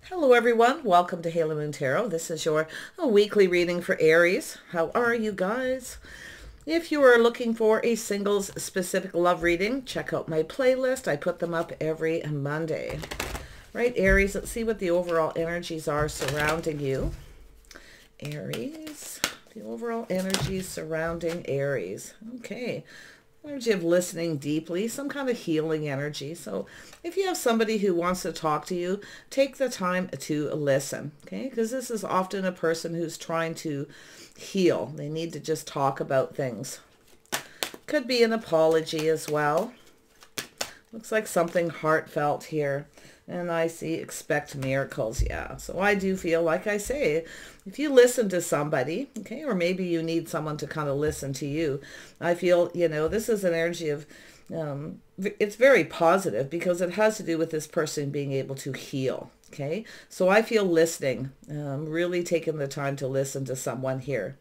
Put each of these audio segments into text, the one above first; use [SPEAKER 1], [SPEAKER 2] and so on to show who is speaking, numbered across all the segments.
[SPEAKER 1] Hello everyone, welcome to Halo Moon Tarot. This is your weekly reading for Aries. How are you guys? If you are looking for a singles specific love reading, check out my playlist. I put them up every Monday. Right, Aries, let's see what the overall energies are surrounding you. Aries, the overall energies surrounding Aries. Okay. Energy of listening deeply, some kind of healing energy. So if you have somebody who wants to talk to you, take the time to listen, okay? Because this is often a person who's trying to heal. They need to just talk about things. Could be an apology as well. Looks like something heartfelt here. And I see expect miracles. Yeah. So I do feel, like I say, if you listen to somebody, okay, or maybe you need someone to kind of listen to you, I feel, this is an energy of, it's very positive because it has to do with this person being able to heal. Okay. So I feel listening, really taking the time to listen to someone here.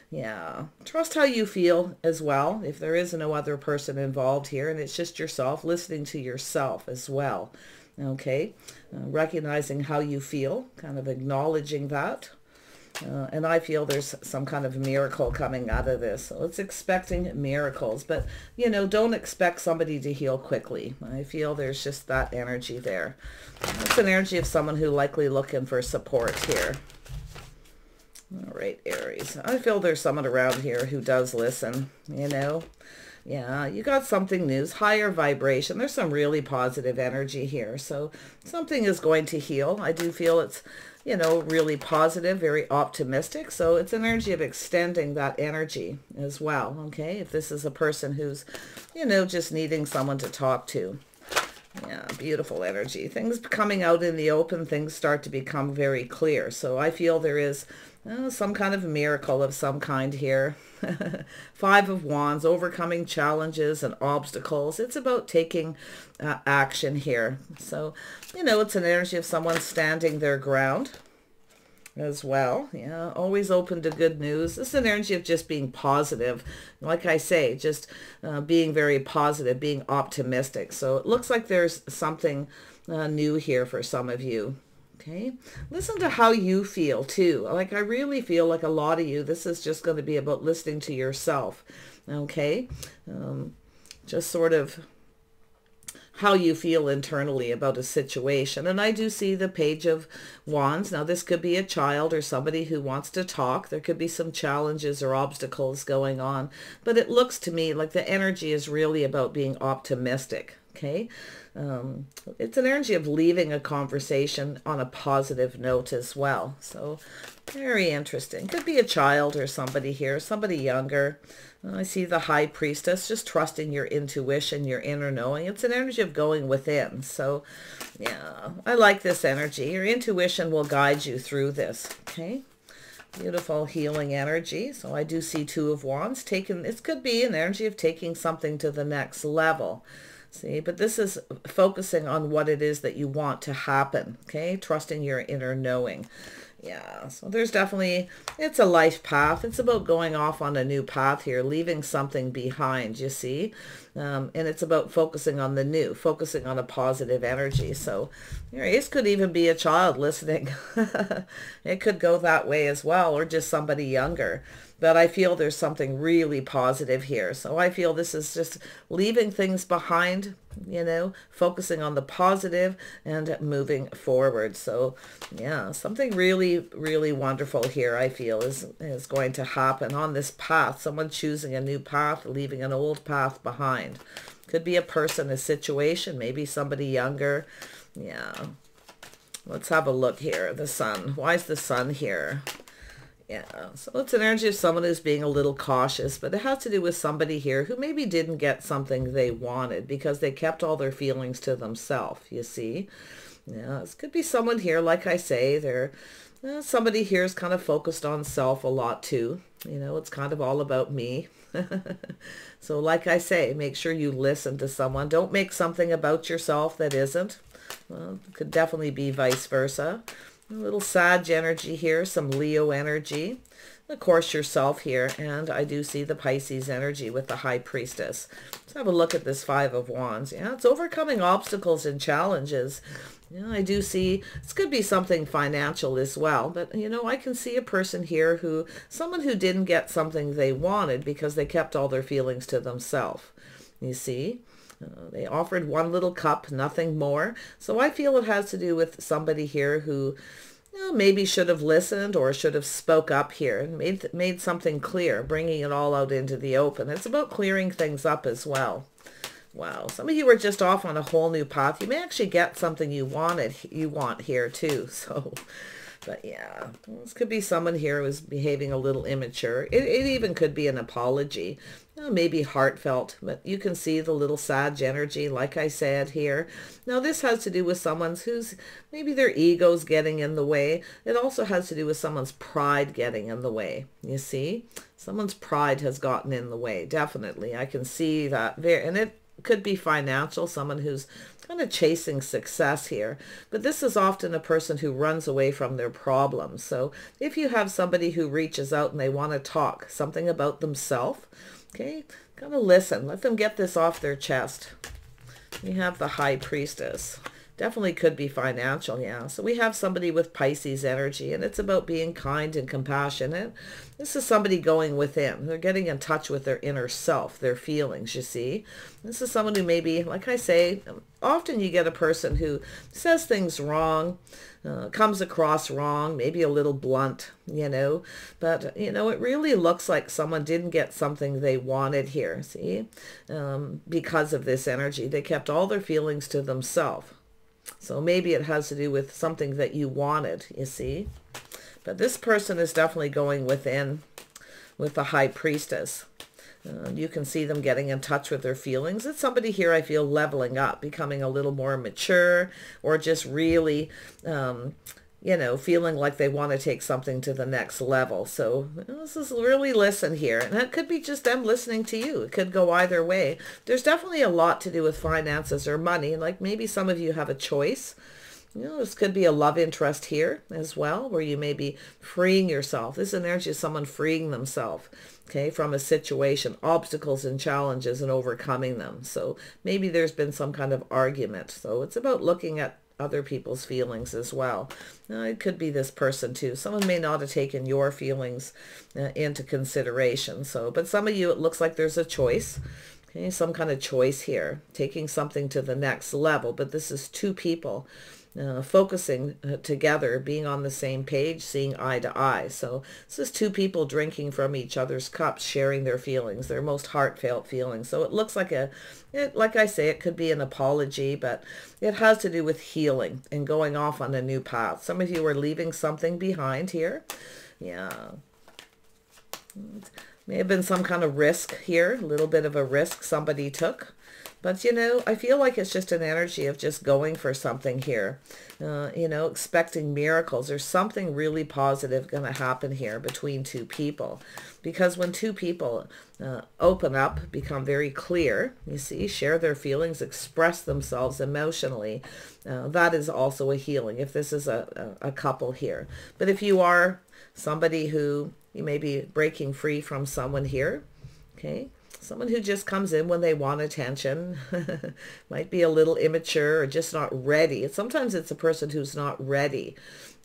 [SPEAKER 1] Yeah. Trust how you feel as well. If there is no other person involved here and it's just yourself, listening to yourself as well. Okay. Recognizing how you feel, kind of acknowledging that. And I feel there's some kind of miracle coming out of this. So it's expecting miracles, but don't expect somebody to heal quickly. I feel there's just that energy there. It's an energy of someone who likely looking for support here. All right, Aries. I feel there's someone around here who does listen, Yeah, you got something new, higher vibration. There's some really positive energy here. So something is going to heal. I do feel it's, really positive, very optimistic. So it's an energy of extending that energy as well. Okay. If this is a person who's, just needing someone to talk to. Yeah, beautiful energy. Things coming out in the open, things start to become very clear. So I feel there is some kind of miracle of some kind here. Five of Wands, overcoming challenges and obstacles. It's about taking action here. So, it's an energy of someone standing their ground as well. Yeah, always open to good news. This is an energy of just being positive. Like I say, just being very positive, being optimistic. So it looks like there's something new here for some of you. Okay, listen to how you feel too. Like I really feel like a lot of you, this is just going to be about listening to yourself. Okay, just sort of how you feel internally about a situation. And I do see the Page of Wands. Now this could be a child or somebody who wants to talk. There could be some challenges or obstacles going on, but it looks to me like the energy is really about being optimistic. Okay. It's an energy of leaving a conversation on a positive note as well. So very interesting. Could be a child or somebody here, somebody younger. I see the High Priestess, just trusting your intuition, your inner knowing. It's an energy of going within. So yeah, I like this energy. Your intuition will guide you through this. Okay. Beautiful healing energy. So I do see Two of Wands taking, it could be an energy of taking something to the next level. See, but this is focusing on what it is that you want to happen. Okay. Trusting your inner knowing. Yeah. So there's definitely, it's a life path. It's about going off on a new path here, leaving something behind, you see. And it's about focusing on the new, focusing on a positive energy. So this could even be a child listening. It could go that way as well, or just somebody younger. But I feel there's something really positive here. So I feel this is just leaving things behind, focusing on the positive and moving forward. So yeah, something really, really wonderful here, I feel, is going to happen on this path. Someone choosing a new path, leaving an old path behind. Could be a person, a situation, maybe somebody younger. Yeah. Let's have a look here. The Sun. Why is the Sun here? Yeah, so it's an energy of someone who's being a little cautious, but it has to do with somebody here who maybe didn't get something they wanted because they kept all their feelings to themselves, you see. Yeah, this could be someone here, like I say, somebody here is kind of focused on self a lot too. It's kind of all about me. So like I say, make sure you listen to someone. Don't make something about yourself that isn't. Well, it could definitely be vice versa. A little Sag energy here, some Leo energy. of course, yourself here. And I do see the Pisces energy with the High Priestess. Let's have a look at this Five of Wands. Yeah, it's overcoming obstacles and challenges. Yeah, I do see this could be something financial as well. But, you know, I can see a person here someone who didn't get something they wanted because they kept all their feelings to themselves. You see? They offered one little cup, nothing more. So I feel it has to do with somebody here who, you know, maybe should have listened or should have spoke up here and made something clear, bringing it all out into the open. It's about clearing things up as well. Wow, some of you are just off on a whole new path. You may actually get something you want here too. So, but yeah, this could be someone here who's behaving a little immature. It even could be an apology, maybe heartfelt, but you can see the little Sag energy, like I said here. Now, this has to do with someone's who's maybe their ego's getting in the way. It also has to do with someone's pride getting in the way. You see, someone's pride has gotten in the way. Definitely, I can see that there, and it could be financial, someone who's kind of chasing success here. But this is often a person who runs away from their problems. So if you have somebody who reaches out and they want to talk something about themselves, okay, kind of listen, let them get this off their chest. We have the High Priestess. Definitely could be financial, yeah. So we have somebody with Pisces energy, and it's about being kind and compassionate. This is somebody going within. They're getting in touch with their inner self, their feelings, you see. This is someone who maybe, like I say, often you get a person who says things wrong, comes across wrong, maybe a little blunt, you know. But, you know, it really looks like someone didn't get something they wanted here, see? Because of this energy. They kept all their feelings to themselves. So maybe it has to do with something that you wanted, you see. But this person is definitely going within with the High Priestess. You can see them getting in touch with their feelings. It's somebody here I feel leveling up, becoming a little more mature, or just really, you know, feeling like they want to take something to the next level. So this is really listen here. And it could be just them listening to you. It could go either way. There's definitely a lot to do with finances or money. Like maybe some of you have a choice. You know, this could be a love interest here as well, where you may be freeing yourself. This energy is someone freeing themselves, okay, from a situation, obstacles and challenges, and overcoming them. So maybe there's been some kind of argument. So it's about looking at other people's feelings as well. It could be this person too. Someone may not have taken your feelings into consideration. So, but some of you, it looks like there's a choice. Okay, some kind of choice here, taking something to the next level. But this is two people focusing together, being on the same page, seeing eye to eye. So this is two people drinking from each other's cups, sharing their feelings, their most heartfelt feelings. So it looks like like I say, it could be an apology, but it has to do with healing and going off on a new path. Some of you are leaving something behind here. Yeah. May have been some kind of risk here, a little bit of a risk somebody took. But, you know, I feel like it's just an energy of just going for something here, you know, expecting miracles. There's something really positive going to happen here between two people. Because when two people open up, become very clear, you see, share their feelings, express themselves emotionally, that is also a healing, if this is a couple here. But if you are somebody who you may be breaking free from someone here, okay, someone who just comes in when they want attention, might be a little immature or just not ready. Sometimes it's a person who's not ready.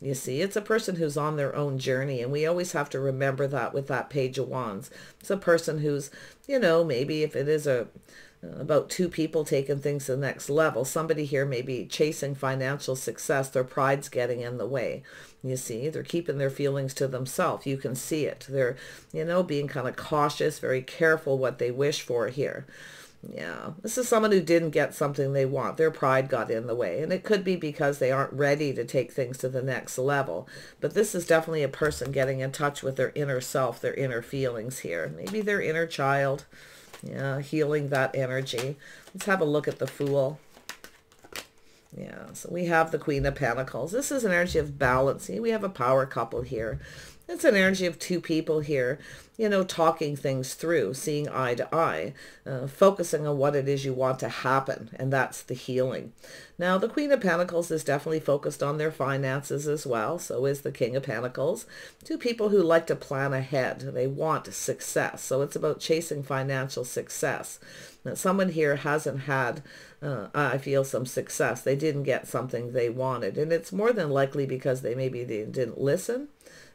[SPEAKER 1] You see, it's a person who's on their own journey, and we always have to remember that with that Page of Wands. It's a person who's, you know, maybe if it is about two people taking things to the next level, somebody here may be chasing financial success. Their pride's getting in the way. You see, they're keeping their feelings to themselves. You can see it. They're, you know, being kind of cautious, very careful what they wish for here. Yeah, this is someone who didn't get something they want. Their pride got in the way. And it could be because they aren't ready to take things to the next level. But this is definitely a person getting in touch with their inner self, their inner feelings here. Maybe their inner child. Yeah, healing that energy. Let's have a look at the Fool. Yeah, so we have the Queen of Pentacles. This is an energy of balance. See, we have a power couple here. It's an energy of two people here, you know, talking things through, seeing eye to eye, focusing on what it is you want to happen, and that's the healing. Now, the Queen of Pentacles is definitely focused on their finances as well. So is the King of Pentacles. Two people who like to plan ahead. They want success. So it's about chasing financial success. Now, someone here hasn't had, I feel, some success. They didn't get something they wanted. And it's more than likely because they didn't listen.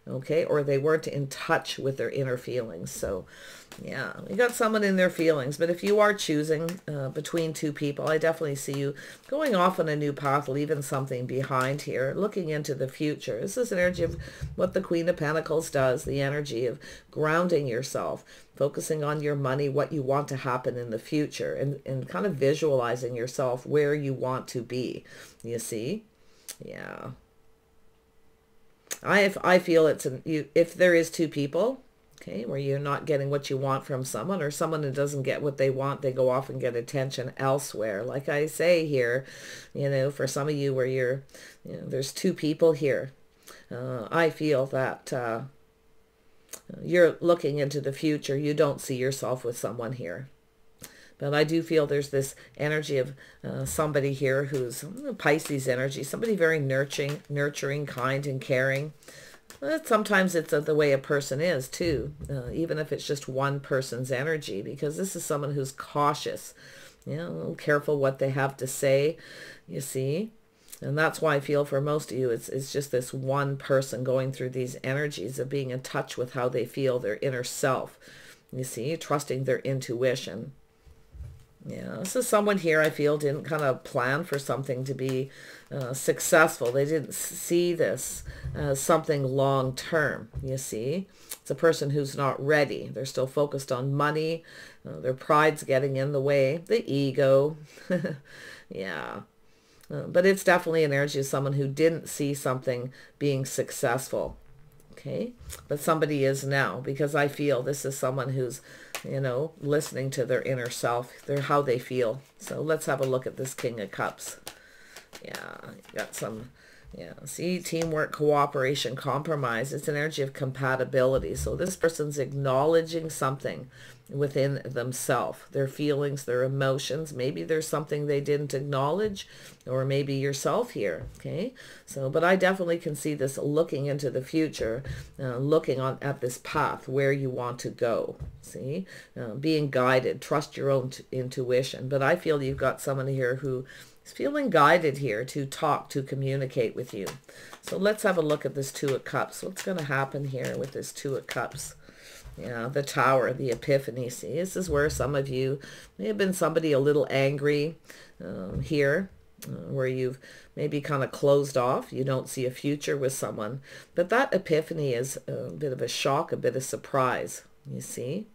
[SPEAKER 1] Okay, or they weren't in touch with their inner feelings. So yeah, you got someone in their feelings. But if you are choosing between two people, I definitely see you going off on a new path, leaving something behind here, looking into the future. This is an energy of what the Queen of Pentacles does, the energy of grounding yourself, focusing on your money, what you want to happen in the future, and kind of visualizing yourself where you want to be. You see? Yeah. I feel it's if there is two people, okay, where you're not getting what you want from someone, or someone who doesn't get what they want, they go off and get attention elsewhere. Like I say here, you know, for some of you where you know, there's two people here. I feel that you're looking into the future. You don't see yourself with someone here. But I do feel there's this energy of somebody here who's Pisces energy, somebody very nurturing, kind, and caring. But sometimes it's the way a person is too, even if it's just one person's energy, because this is someone who's cautious, you know, a little careful what they have to say, you see. And that's why I feel for most of you, it's just this one person going through these energies of being in touch with how they feel, their inner self, you see, trusting their intuition. Yeah, this is someone here I feel didn't kind of plan for something to be successful. They didn't see this as something long term, you see. It's a person who's not ready. They're still focused on money. Their pride's getting in the way. The ego. Yeah. But it's definitely an energy of someone who didn't see something being successful. Okay, but somebody is now, because I feel this is someone who's, you know, listening to their inner self, how they feel. So let's have a look at this King of Cups. Yeah, got some, yeah, see, teamwork, cooperation, compromise. It's an energy of compatibility. So this person's acknowledging something within themselves, their feelings, their emotions. Maybe there's something they didn't acknowledge, or maybe yourself here. Okay, so but I definitely can see this looking into the future, looking at this path where you want to go. See, being guided, trust your own intuition. But I feel you've got someone here who is feeling guided here to talk, to communicate with you. So let's have a look at this Two of Cups. What's going to happen here with this Two of Cups? Yeah, the Tower, the Epiphany. See, this is where some of you may have been somebody a little angry here, where you've maybe kind of closed off. You don't see a future with someone. But that Epiphany is a bit of a shock, a bit of surprise, you see.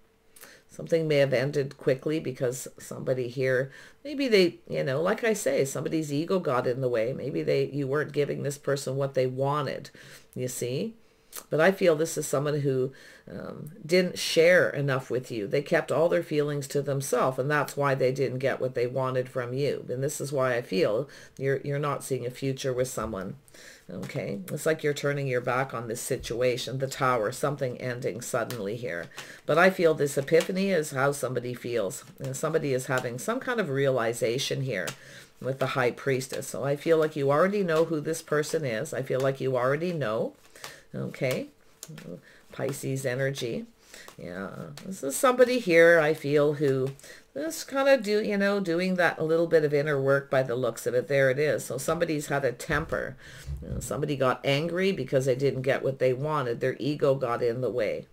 [SPEAKER 1] Something may have ended quickly because somebody here, maybe they, you know, like I say, somebody's ego got in the way. Maybe you weren't giving this person what they wanted, you see. But I feel this is someone who didn't share enough with you. They kept all their feelings to themselves, and that's why they didn't get what they wanted from you. And this is why I feel you're not seeing a future with someone. Okay, it's like you're turning your back on this situation. The Tower, something ending suddenly here. But I feel this Epiphany is how somebody feels. And somebody is having some kind of realization here with the High Priestess. So I feel like you already know who this person is. I feel like you already know. Okay, Pisces energy. Yeah, this is somebody here I feel who is kind of doing that a little bit of inner work by the looks of it. There it is. So somebody's had a temper. Somebody got angry because they didn't get what they wanted. Their ego got in the way.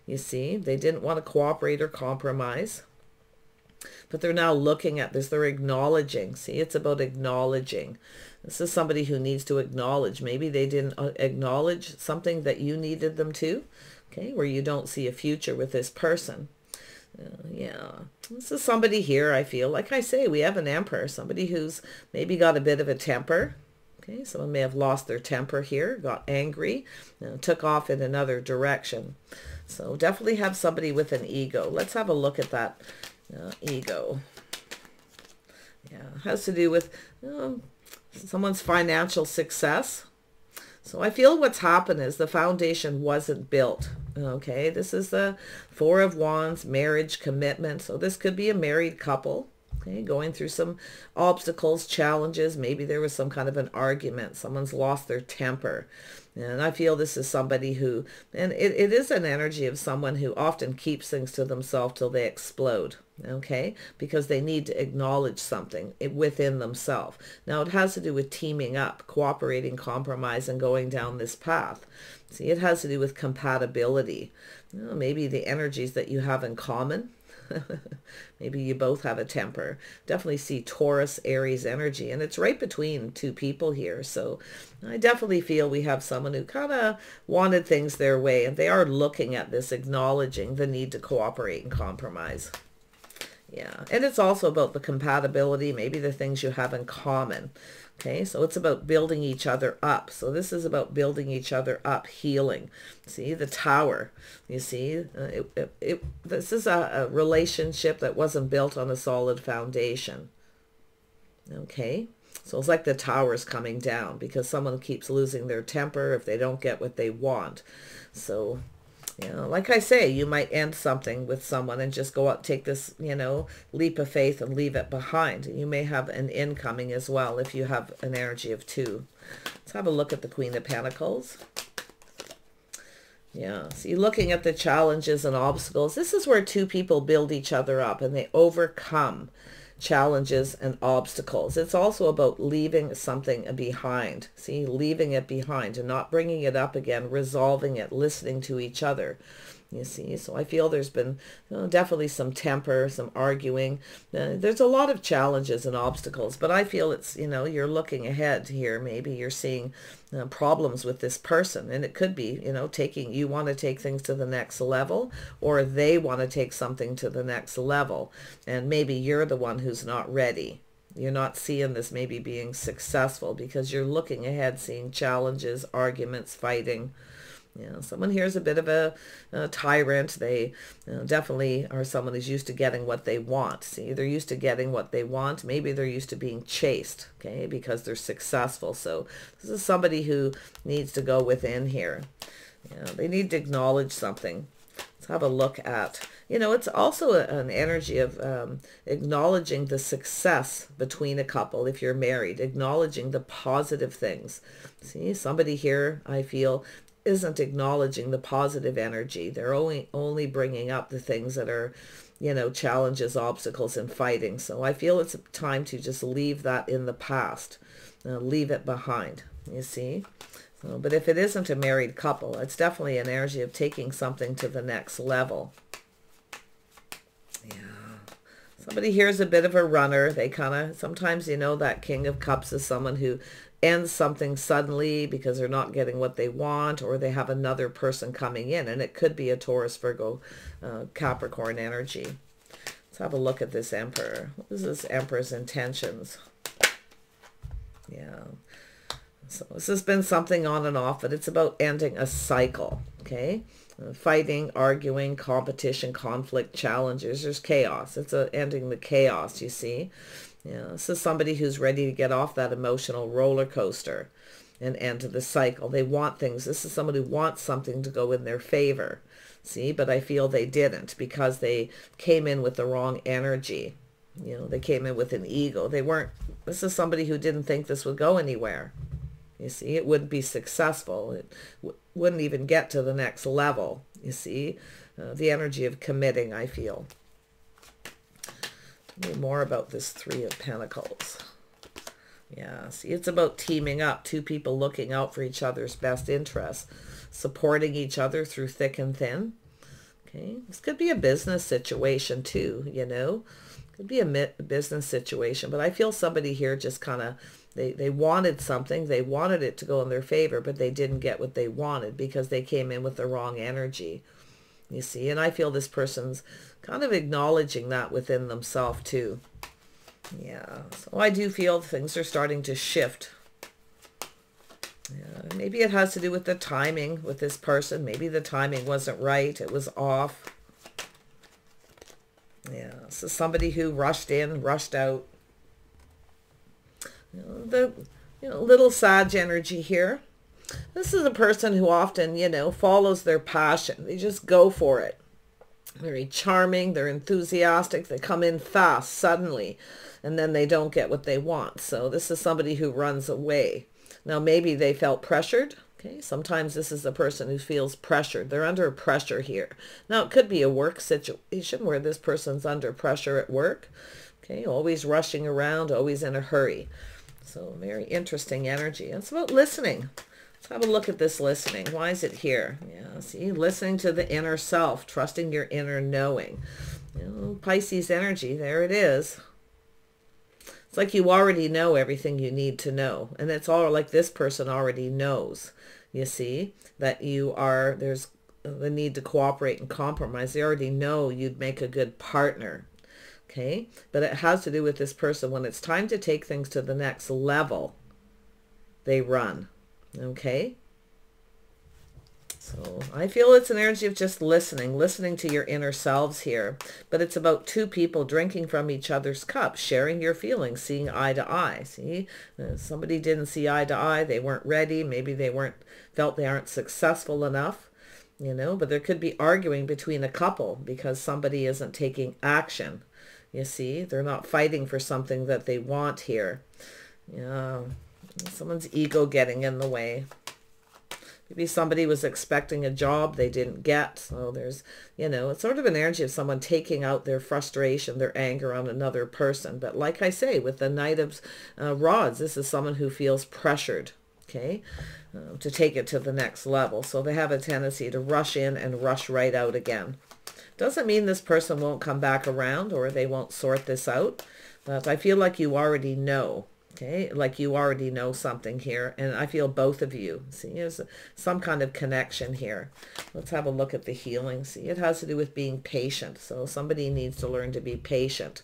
[SPEAKER 1] You see, they didn't want to cooperate or compromise. But they're now looking at this. They're acknowledging. See, it's about acknowledging. This is somebody who needs to acknowledge. Maybe they didn't acknowledge something that you needed them to. Okay, where you don't see a future with this person. Yeah, this is somebody here I feel. Like I say, we have an Emperor. Somebody who's maybe got a bit of a temper. Okay, someone may have lost their temper here, got angry, took off in another direction. So definitely have somebody with an ego. Let's have a look at that ego. Yeah, it has to do with someone's financial success. So I feel what's happened is the foundation wasn't built. Okay, this is the Four of Wands, marriage, commitment. So this could be a married couple. Okay, going through some obstacles, challenges. Maybe there was some kind of an argument. Someone's lost their temper. And I feel this is somebody who, and it is an energy of someone who often keeps things to themselves till they explode. Okay, because they need to acknowledge something within themselves. Now it has to do with teaming up, cooperating, compromise, and going down this path. See, it has to do with compatibility. You know, maybe the energies that you have in common. Maybe you both have a temper. Definitely see Taurus, Aries energy, and it's right between two people here. So I definitely feel we have someone who kind of wanted things their way, and they are looking at this, acknowledging the need to cooperate and compromise. Yeah, and it's also about the compatibility, maybe the things you have in common. Okay, so it's about building each other up. So this is about building each other up, healing. See, the Tower, you see, this is a relationship that wasn't built on a solid foundation. Okay, so it's like the Tower's coming down because someone keeps losing their temper if they don't get what they want. So, you know, like I say, you might end something with someone and just go out, take this, you know, leap of faith and leave it behind. You may have an incoming as well if you have an energy of 2. Let's have a look at the Queen of Pentacles. Yeah, see, looking at the challenges and obstacles, this is where two people build each other up and they overcome challenges and obstacles. It's also about leaving something behind. See, leaving it behind and not bringing it up again, resolving it, listening to each other. You see, so I feel there's been definitely some temper, some arguing. There's a lot of challenges and obstacles, but I feel it's, you know, you're looking ahead here. Maybe you're seeing problems with this person, and it could be, you know, you want to take things to the next level, or they want to take something to the next level, and maybe you're the one who's not ready. You're not seeing this maybe being successful because you're looking ahead, seeing challenges, arguments, fighting. You know, someone here is a bit of a tyrant. They definitely are someone who's used to getting what they want. See, they're used to getting what they want. Maybe they're used to being chased, okay, because they're successful. So this is somebody who needs to go within here. You know, they need to acknowledge something. Let's have a look at, you know, it's also an energy of acknowledging the success between a couple if you're married, acknowledging the positive things. See, somebody here, I feel, isn't acknowledging the positive energy. They're only bringing up the things that are, you know, challenges, obstacles, and fighting. So I feel it's time to just leave that in the past, leave it behind, you see. So, but if it isn't a married couple, it's definitely an energy of taking something to the next level. Yeah. Somebody here is a bit of a runner. They kind of, sometimes, you know, that King of Cups is someone who ends something suddenly because they're not getting what they want, or they have another person coming in, and it could be a Taurus, Virgo, Capricorn energy. Let's have a look at this Emperor. What is this Emperor's intentions? Yeah. So this has been something on and off, but it's about ending a cycle, okay? Fighting, arguing, competition, conflict, challenges. There's chaos. It's ending the chaos, you see? Yeah, this is somebody who's ready to get off that emotional roller coaster and end the cycle. They want things. This is someone who wants something to go in their favor. See, but I feel they didn't because they came in with the wrong energy. You know, they came in with an ego. This is somebody who didn't think this would go anywhere. You see, it wouldn't be successful. It wouldn't even get to the next level. You see, the energy of committing, I feel. Tell me more about this Three of Pentacles. Yeah, see, it's about teaming up. Two people looking out for each other's best interests, supporting each other through thick and thin. Okay, this could be a business situation too, you know. Could be a business situation, but I feel somebody here just kind of, they wanted something, they wanted it to go in their favor, but they didn't get what they wanted because they came in with the wrong energy, you see. And I feel this person's kind of acknowledging that within themselves too. Yeah, so I do feel things are starting to shift. Yeah, maybe it has to do with the timing with this person. Maybe the timing wasn't right, it was off. Yeah, so somebody who rushed in, rushed out. You know, little Sag energy here. This is a person who often, follows their passion. They just go for it. Very charming. They're enthusiastic. They come in fast, suddenly, and then they don't get what they want. So this is somebody who runs away. Now, maybe they felt pressured. Okay, sometimes this is a person who feels pressured. They're under pressure here. Now, it could be a work situation where this person's under pressure at work. Okay, always rushing around, always in a hurry. So very interesting energy. It's about listening. Let's have a look at this listening. Why is it here? Yeah, see, listening to the inner self, trusting your inner knowing. Pisces energy, there it is. It's like you already know everything you need to know. And it's all like this person already knows, you see, that there's the need to cooperate and compromise. They already know you'd make a good partner. Okay, but it has to do with this person. When it's time to take things to the next level, they run. Okay, so I feel it's an energy of just listening to your inner selves here. But it's about two people drinking from each other's cup, sharing your feelings, seeing eye to eye. See, somebody didn't see eye to eye. They weren't ready. Maybe they felt they aren't successful enough, but there could be arguing between a couple because somebody isn't taking action. You see, they're not fighting for something that they want here. Yeah. Someone's ego getting in the way. Maybe somebody was expecting a job they didn't get. So there's, it's sort of an energy of someone taking out their frustration, their anger on another person. But like I say, with the Knight of Rods, this is someone who feels pressured, okay, to take it to the next level. So they have a tendency to rush in and rush right out again. Doesn't mean this person won't come back around or they won't sort this out. But I feel like you already know. Okay, like you already know something here. And I feel both of you. See, there's some kind of connection here. Let's have a look at the healing. See, it has to do with being patient. So somebody needs to learn to be patient.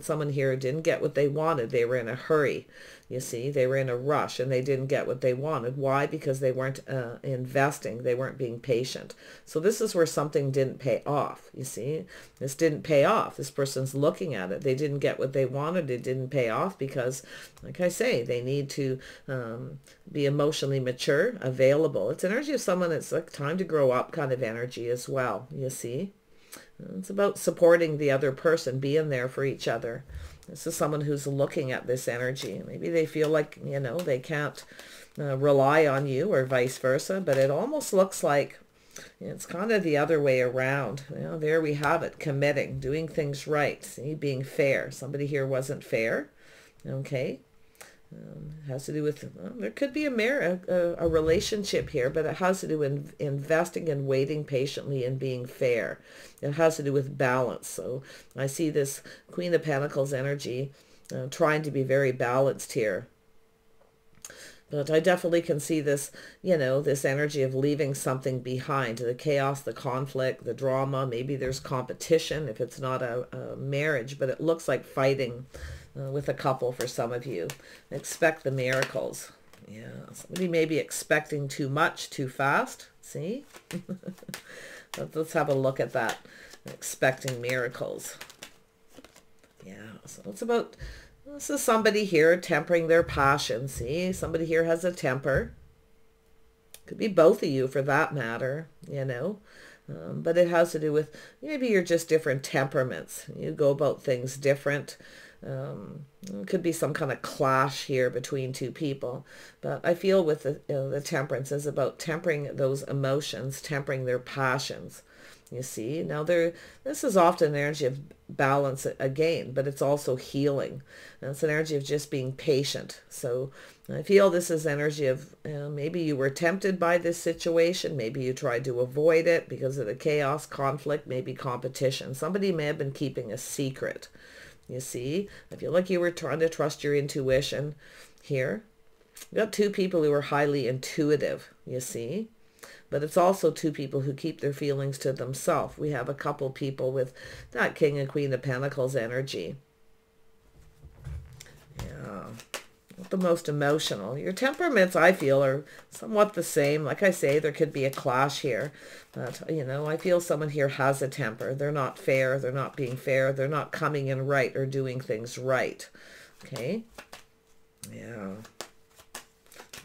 [SPEAKER 1] Someone here didn't get what they wanted. They were in a hurry. You see, they were in a rush and they didn't get what they wanted. Why? Because they weren't investing. They weren't being patient. So this is where something didn't pay off. You see, this didn't pay off. This person's looking at it. They didn't get what they wanted. It didn't pay off because, like I say, they need to be emotionally mature, available. It's energy of someone that's like time to grow up kind of energy as well. You see, it's about supporting the other person, being there for each other. This is someone who's looking at this energy. Maybe they feel like, they can't rely on you or vice versa, but it almost looks like it's kind of the other way around. There we have it, committing, doing things right, see, being fair. Somebody here wasn't fair, okay? Has to do with, there could be a relationship here, but it has to do with investing and waiting patiently and being fair. It has to do with balance. So I see this Queen of Pentacles energy trying to be very balanced here. But I definitely can see this, this energy of leaving something behind, the chaos, the conflict, the drama. Maybe there's competition if it's not a marriage, but it looks like fighting with a couple for some of you. Expect the miracles. Yeah, somebody may be expecting too much too fast. See? Let's have a look at that. Expecting miracles. Yeah, so it's about, this is somebody here tempering their passion. See, somebody here has a temper. Could be both of you for that matter, but it has to do with, maybe you're just different temperaments. You go about things different. It could be some kind of clash here between two people, but I feel with the temperance is about tempering those emotions, tempering their passions. You see, now this is often an energy of balance again, but it's also healing. And it's an energy of just being patient. So I feel this is energy of maybe you were tempted by this situation. Maybe you tried to avoid it because of the chaos, conflict, maybe competition. Somebody may have been keeping a secret. You see, I feel like you were trying to trust your intuition here. You got two people who are highly intuitive, you see. But it's also two people who keep their feelings to themselves. We have a couple people with that King and Queen of Pentacles energy. Yeah, not the most emotional. Your temperaments, I feel, are somewhat the same. Like I say, there could be a clash here. But, I feel someone here has a temper. They're not fair. They're not being fair. They're not coming in right or doing things right. Okay? Yeah.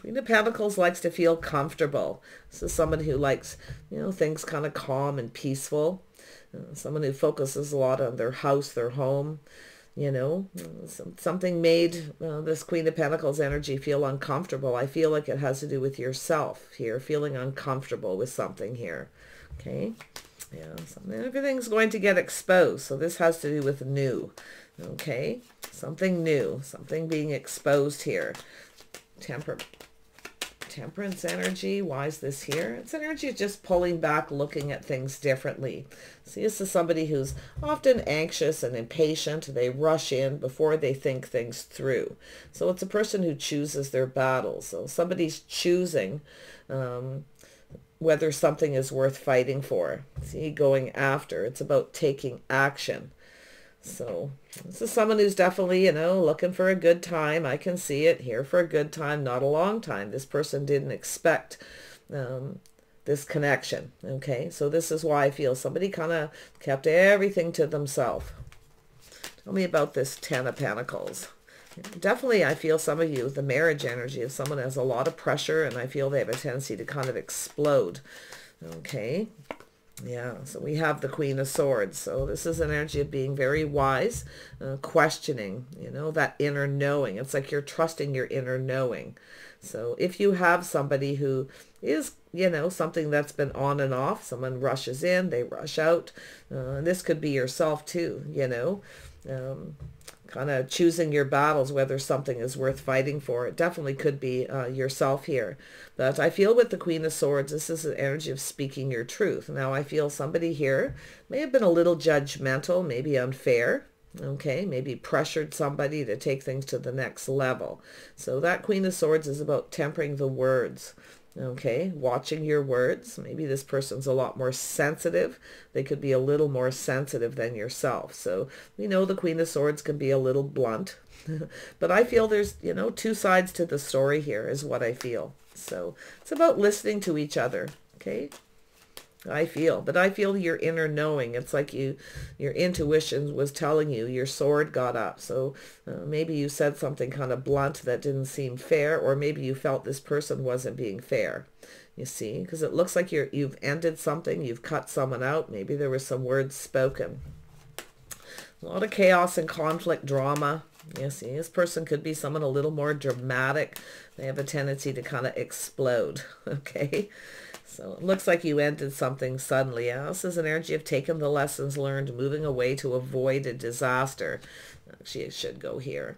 [SPEAKER 1] Queen of Pentacles likes to feel comfortable. This is somebody who likes, things kind of calm and peaceful. Someone who focuses a lot on their house, their home. Something made this Queen of Pentacles energy feel uncomfortable. I feel like it has to do with yourself here, feeling uncomfortable with something here. Okay. Yeah, everything's going to get exposed. So this has to do with new. Okay. Something new, something being exposed here. Temperance energy. Why is this here? It's energy just pulling back, looking at things differently. See, this is somebody who's often anxious and impatient. They rush in before they think things through. So it's a person who chooses their battles. So somebody's choosing whether something is worth fighting for. See, going after. It's about taking action. So this is someone who's definitely, looking for a good time. I can see it here for a good time, not a long time. This person didn't expect this connection. Okay, so this is why I feel somebody kind of kept everything to themselves. Tell me about this Ten of Pentacles. Definitely, I feel some of you, the marriage energy of someone has a lot of pressure, and I feel they have a tendency to kind of explode. Okay. Yeah, so we have the Queen of Swords. So this is an energy of being very wise, questioning, that inner knowing. It's like you're trusting your inner knowing. So if you have somebody who is, something that's been on and off, someone rushes in, they rush out. This could be yourself too, kind of choosing your battles, whether something is worth fighting for. It definitely could be yourself here. But I feel with the Queen of Swords, this is an energy of speaking your truth. Now, I feel somebody here may have been a little judgmental, maybe unfair. Okay, maybe pressured somebody to take things to the next level. So that Queen of Swords is about tempering the words. Okay, watching your words. Maybe this person's a lot more sensitive. They could be a little more sensitive than yourself. So we know the Queen of Swords can be a little blunt. But I feel there's, two sides to the story here is what I feel. So it's about listening to each other. Okay, I feel your inner knowing. It's like your intuition was telling you, your sword got up. So maybe you said something kind of blunt that didn't seem fair, or maybe you felt this person wasn't being fair. You see, because it looks like you've ended something, you've cut someone out. Maybe there were some words spoken. A lot of chaos and conflict, drama. You see, this person could be someone a little more dramatic. They have a tendency to kind of explode. Okay. So it looks like you ended something suddenly. Yeah, this is an energy of taking the lessons learned, moving away to avoid a disaster. Actually, it should go here.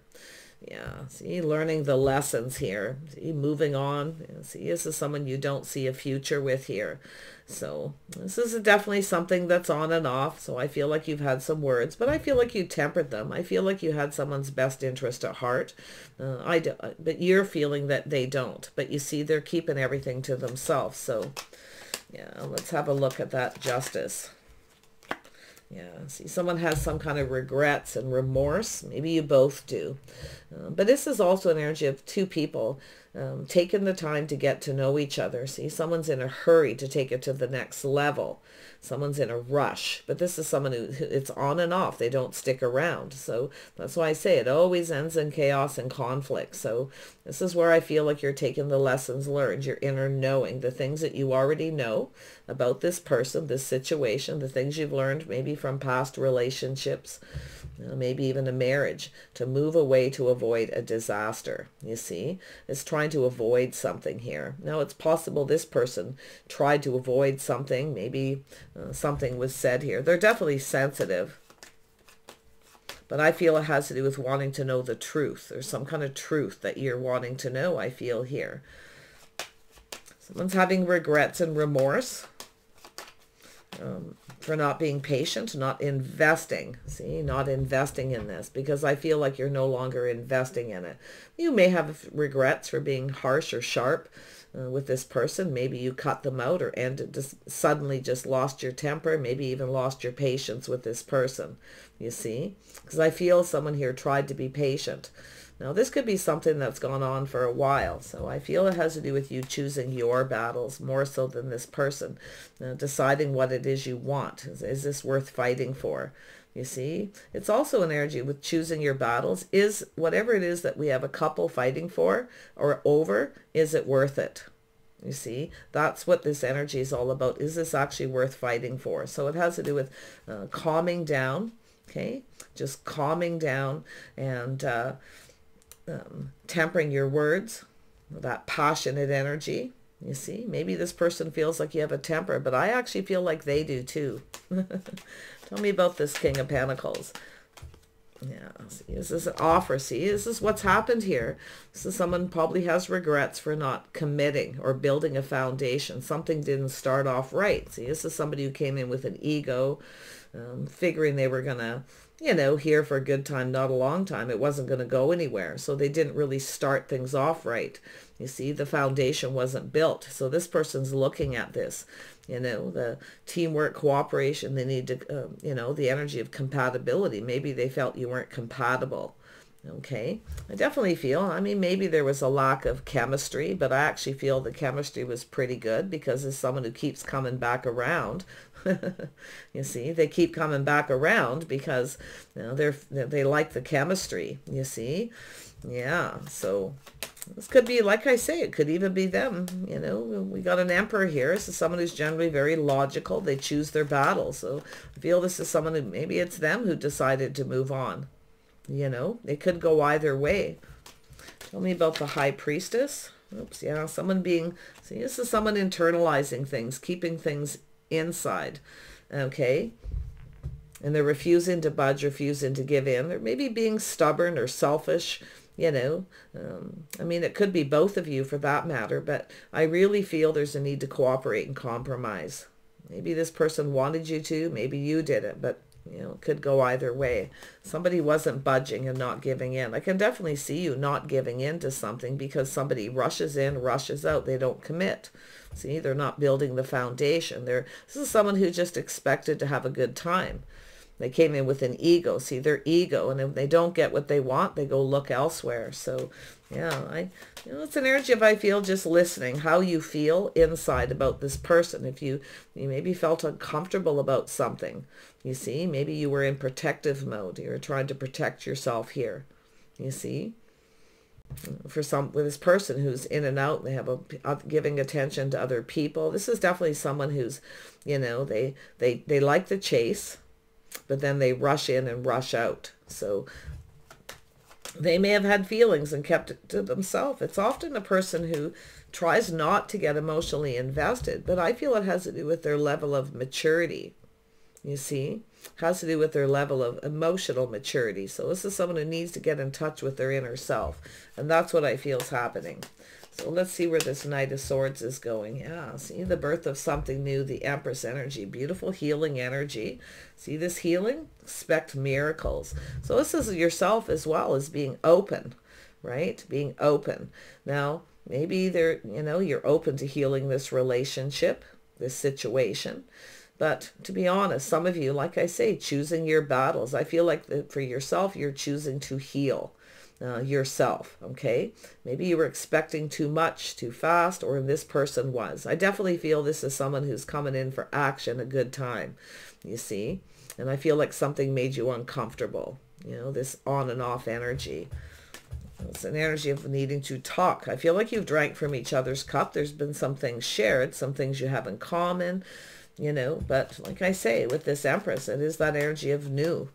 [SPEAKER 1] Yeah, see, learning the lessons here. See, moving on. See, this is someone you don't see a future with here. So this is definitely something that's on and off. So I feel like you've had some words, but I feel like you tempered them. I feel like you had someone's best interest at heart. But you're feeling that they don't. But you see, they're keeping everything to themselves. So yeah, let's have a look at that Justice. Yeah, see, someone has some kind of regrets and remorse. Maybe you both do. But this is also an energy of two people taking the time to get to know each other. See, someone's in a hurry to take it to the next level. Someone's in a rush. But this is someone who it's on and off. They don't stick around. So that's why I say it always ends in chaos and conflict. So this is where I feel like you're taking the lessons learned, your inner knowing, the things that you already know about this person, this situation, the things you've learned maybe from past relationships, maybe even a marriage, to move away to avoid a disaster. You see, it's trying to avoid something here. Now, it's possible this person tried to avoid something. Maybe something was said here. They're definitely sensitive. But I feel it has to do with wanting to know the truth. There's some kind of truth that you're wanting to know, I feel here. Someone's having regrets and remorse for not being patient, not investing. See, not investing in this, because I feel like you're no longer investing in it. You may have regrets for being harsh or sharp with this person. Maybe you cut them out or suddenly just lost your temper, maybe even lost your patience with this person, you see? Because I feel someone here tried to be patient. Now, this could be something that's gone on for a while. So I feel it has to do with you choosing your battles more so than this person. Deciding what it is you want. Is this worth fighting for? You see, it's also an energy with choosing your battles. Is whatever it is that we have a couple fighting for or over, is it worth it? You see, that's what this energy is all about. Is this actually worth fighting for? So it has to do with calming down, okay? Just calming down and tempering your words, that passionate energy. You see, maybe this person feels like you have a temper, but I actually feel like they do too. Tell me about this King of Pentacles. Yeah, see, this is an offer. See, this is what's happened here. This is someone probably has regrets for not committing or building a foundation. Something didn't start off right. See, this is somebody who came in with an ego, figuring they were going to, you know, here for a good time, not a long time. It wasn't going to go anywhere. So they didn't really start things off right. You see, the foundation wasn't built. So this person's looking at this, you know, the teamwork, cooperation. They need to, you know, the energy of compatibility. Maybe they felt you weren't compatible. Okay. I definitely feel, I mean, maybe there was a lack of chemistry, but I actually feel the chemistry was pretty good because as someone who keeps coming back around, you see, they keep coming back around because, you know, they like the chemistry, you see. Yeah. So this could be, like I say, it could even be them. You know, we got an Emperor here. This is someone who's generally very logical. They choose their battles. So I feel this is someone who, maybe it's them who decided to move on. You know, it could go either way. Tell me about the High Priestess. Oops, yeah, someone being, see, this is someone internalizing things, keeping things inside. Okay. And they're refusing to budge, refusing to give in. They're maybe being stubborn or selfish. You know, I mean, it could be both of you for that matter, but I really feel there's a need to cooperate and compromise. Maybe this person wanted you to, maybe you didn't, but, you know, it could go either way. Somebody wasn't budging and not giving in. I can definitely see you not giving in to something because somebody rushes in, rushes out. They don't commit. See, they're not building the foundation. This is someone who just expected to have a good time. They came in with an ego. See, their ego. And if they don't get what they want, they go look elsewhere. So, yeah, you know, it's an energy of, I feel, just listening, how you feel inside about this person. If you maybe felt uncomfortable about something, you see, maybe you were in protective mode. You were trying to protect yourself here, you see. With this person who's in and out, they have giving attention to other people. This is definitely someone who's, you know, they like the chase, but then they rush in and rush out. So they may have had feelings and kept it to themselves. It's often a person who tries not to get emotionally invested, but I feel it has to do with their level of maturity. You see, has to do with their level of emotional maturity. So this is someone who needs to get in touch with their inner self. And that's what I feel is happening. So let's see where this Knight of Swords is going. Yeah, see the birth of something new, the Empress energy, beautiful healing energy. See this healing? Expect miracles. So this is yourself as well as being open, right? Being open. Now, maybe you're open to healing this relationship, this situation. But to be honest, some of you, like I say, choosing your battles. I feel like for yourself, you're choosing to heal yourself, okay? Maybe you were expecting too much, too fast, or this person was. I definitely feel this is someone who's coming in for action, a good time, you see? And I feel like something made you uncomfortable, you know, this on and off energy. It's an energy of needing to talk. I feel like you've drank from each other's cup. There's been some things shared, some things you have in common, you know, but like I say, with this Empress, it is that energy of new.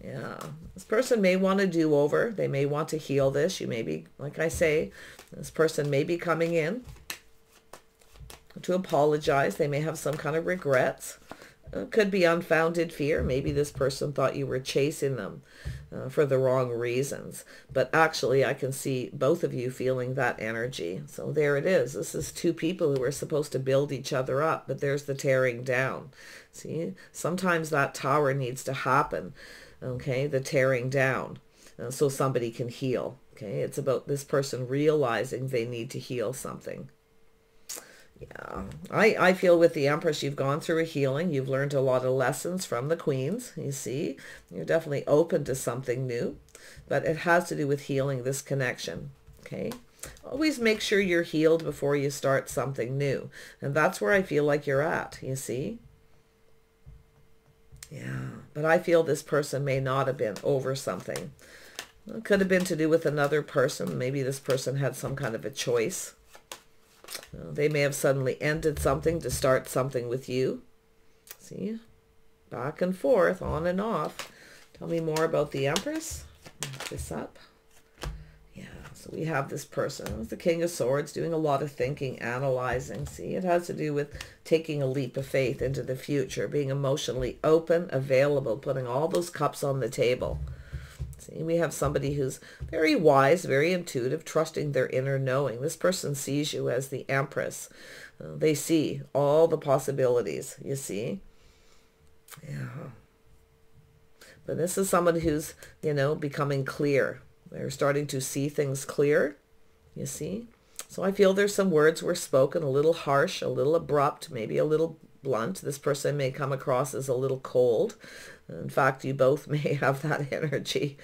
[SPEAKER 1] Yeah, this person may want to do over. They may want to heal this. You may be, like I say, this person may be coming in to apologize. They may have some kind of regrets. It could be unfounded fear. Maybe this person thought you were chasing them for the wrong reasons. But actually, I can see both of you feeling that energy. So there it is. This is two people who are supposed to build each other up, but there's the tearing down. See, sometimes that tower needs to happen, okay, the tearing down, so somebody can heal. Okay, it's about this person realizing they need to heal something. Yeah, I feel with the Empress, you've gone through a healing. You've learned a lot of lessons from the Queens. You see, you're definitely open to something new, but it has to do with healing this connection. Okay, always make sure you're healed before you start something new. And that's where I feel like you're at, you see. Yeah, but I feel this person may not have been over something. It could have been to do with another person. Maybe this person had some kind of a choice. They may have suddenly ended something to start something with you. See? Back and forth, on and off. Tell me more about the Empress. Look this up. Yeah, so we have this person. It's the King of Swords, doing a lot of thinking, analyzing. See, it has to do with taking a leap of faith into the future, being emotionally open, available, putting all those cups on the table. See, we have somebody who's very wise, very intuitive, trusting their inner knowing. This person sees you as the Empress. They see all the possibilities, you see. Yeah. But this is someone who's, you know, becoming clear. They're starting to see things clear, you see. So I feel there's some words were spoken, a little harsh, a little abrupt, maybe a little blunt. This person may come across as a little cold. In fact, you both may have that energy,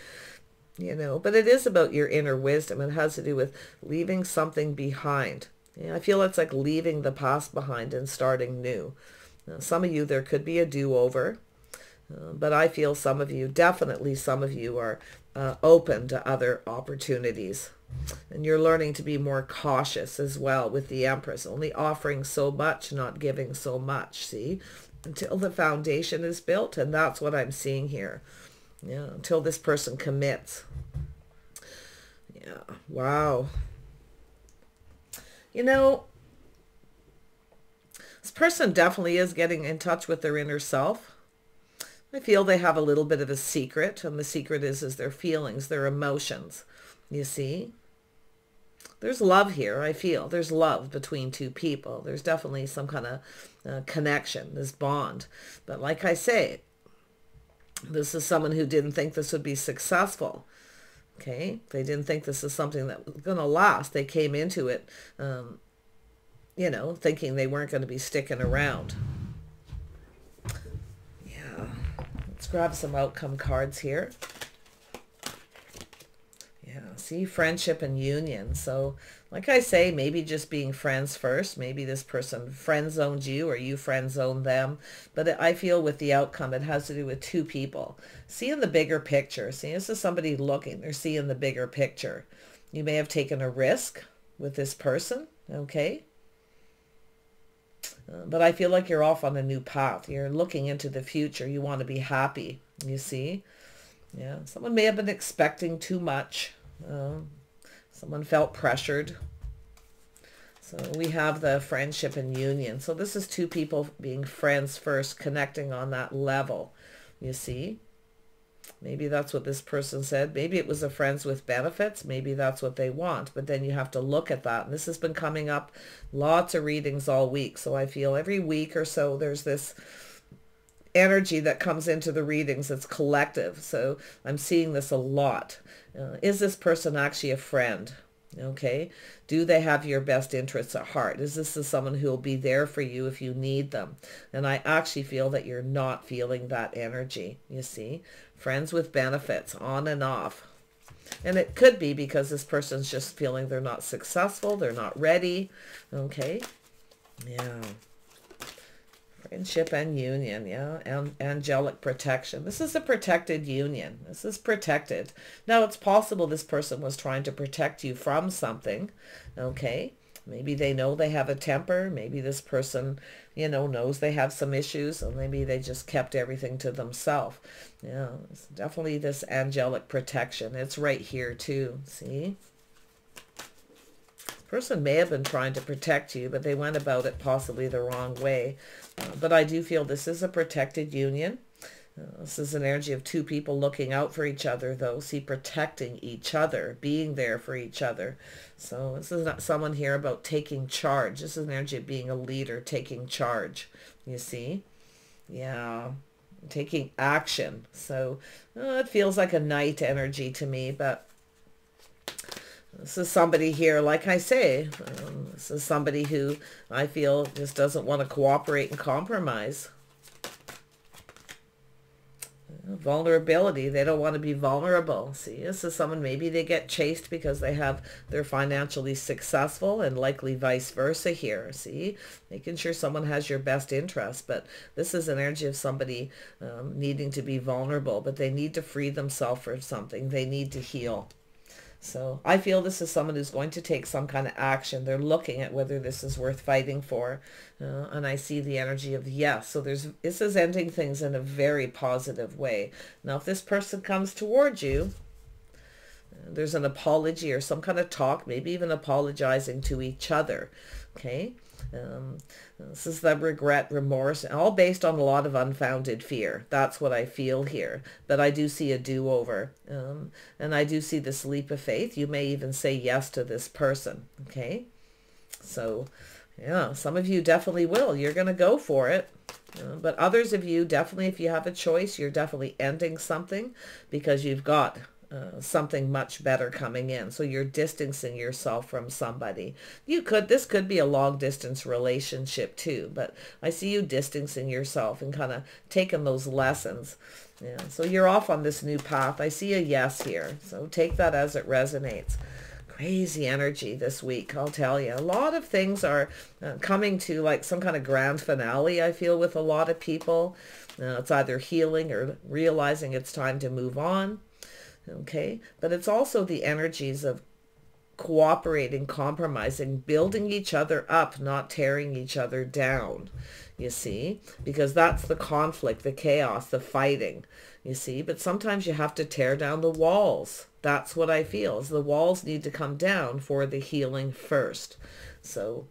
[SPEAKER 1] you know. But it is about your inner wisdom. It has to do with leaving something behind. Yeah, I feel it's like leaving the past behind and starting new. Now, some of you, there could be a do-over. But I feel some of you, definitely some of you are open to other opportunities. And you're learning to be more cautious as well with the Empress. Only offering so much, not giving so much, see? Until the foundation is built. And that's what I'm seeing here. Yeah, until this person commits. Yeah, wow. You know, this person definitely is getting in touch with their inner self. I feel they have a little bit of a secret, and the secret is their feelings, their emotions, you see. There's love here, I feel. There's love between two people. There's definitely some kind of connection, this bond. But like I say, this is someone who didn't think this would be successful. Okay? They didn't think this is something that was going to last. They came into it, you know, thinking they weren't going to be sticking around. Let's grab some outcome cards here. Yeah, see, friendship and union. So, like I say, maybe just being friends first. Maybe this person friend-zoned you or you friend-zoned them. But I feel with the outcome, it has to do with two people. Seeing the bigger picture. See, this is somebody looking. They're seeing the bigger picture. You may have taken a risk with this person, okay? But I feel like you're off on a new path. You're looking into the future. You want to be happy, you see. Yeah, someone may have been expecting too much. Someone felt pressured. So we have the friendship and union. So this is two people being friends first, connecting on that level, you see. Maybe that's what this person said. Maybe it was a friends with benefits. Maybe that's what they want. But then you have to look at that. And this has been coming up lots of readings all week. So I feel every week or so there's this energy that comes into the readings. It's collective. So I'm seeing this a lot. Is this person actually a friend? Okay. Do they have your best interests at heart? Is this someone who will be there for you if you need them? And I actually feel that you're not feeling that energy, you see. Friends with benefits, on and off. And it could be because this person's just feeling they're not successful, they're not ready. Okay. Yeah. Friendship and union, yeah, and angelic protection. This is a protected union. This is protected. Now, it's possible this person was trying to protect you from something, okay? Maybe they know they have a temper. Maybe this person, you know, knows they have some issues, and maybe they just kept everything to themselves. Yeah, it's definitely this angelic protection. It's right here too, see? Person may have been trying to protect you, but they went about it possibly the wrong way. But I do feel this is a protected union. This is an energy of two people looking out for each other, though. See, protecting each other, being there for each other. So this is not someone here about taking charge. This is an energy of being a leader, taking charge, you see? Yeah, taking action. So it feels like a knight energy to me, but this is somebody here, like I say, this is somebody who I feel just doesn't want to cooperate and compromise. Vulnerability. They don't want to be vulnerable. See, this is someone, maybe they get chased because they're financially successful, and likely vice versa here. See, making sure someone has your best interest. But this is an energy of somebody needing to be vulnerable, but they need to free themselves from something. They need to heal. So I feel this is someone who's going to take some kind of action. They're looking at whether this is worth fighting for. And I see the energy of yes. So this is ending things in a very positive way. Now, if this person comes towards you, there's an apology or some kind of talk, maybe even apologizing to each other. Okay. This is the regret, remorse, all based on a lot of unfounded fear. That's what I feel here. But I do see a do-over. And I do see this leap of faith. You may even say yes to this person. Okay. So, yeah, some of you definitely will. You're going to go for it. But others of you, definitely, if you have a choice, you're definitely ending something because you've got something much better coming in. So you're distancing yourself from somebody. This could be a long distance relationship too, but I see you distancing yourself and kind of taking those lessons. Yeah. So you're off on this new path. I see a yes here. So take that as it resonates. Crazy energy this week, I'll tell you. A lot of things are coming to like some kind of grand finale, I feel, with a lot of people. It's either healing or realizing it's time to move on. Okay, but it's also the energies of cooperating, compromising, building each other up, not tearing each other down, you see, because that's the conflict, the chaos, the fighting, you see. But sometimes you have to tear down the walls. That's what I feel, is the walls need to come down for the healing first. So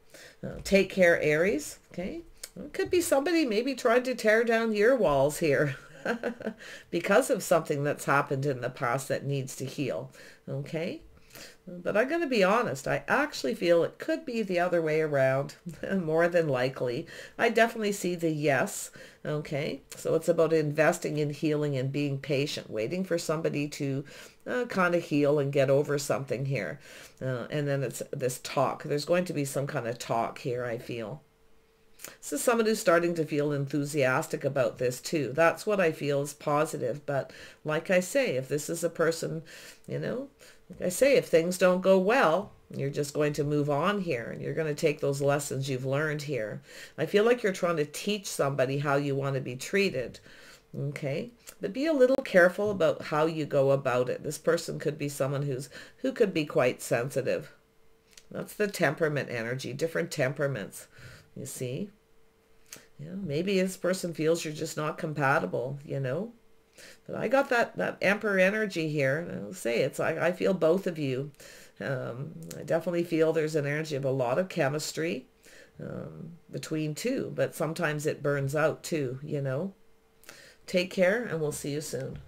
[SPEAKER 1] take care, Aries. Okay, it could be somebody maybe trying to tear down your walls here. Because of something that's happened in the past that needs to heal. Okay. But I'm going to be honest. I actually feel it could be the other way around. More than likely. I definitely see the yes. Okay. So it's about investing in healing and being patient. Waiting for somebody to kind of heal and get over something here. And then it's this talk. There's going to be some kind of talk here, I feel. This is someone who's starting to feel enthusiastic about this too. That's what I feel is positive. But like I say, if this is a person, you know, like I say, if things don't go well, you're just going to move on here and you're going to take those lessons you've learned here. I feel like you're trying to teach somebody how you want to be treated. Okay, but be a little careful about how you go about it. This person could be someone who could be quite sensitive. That's the temperament energy, different temperaments. You see, yeah, maybe this person feels you're just not compatible, you know. But I got that Emperor energy here. I'll say it's like I feel both of you. I definitely feel there's an energy of a lot of chemistry between two, but sometimes it burns out too, you know. Take care, and we'll see you soon.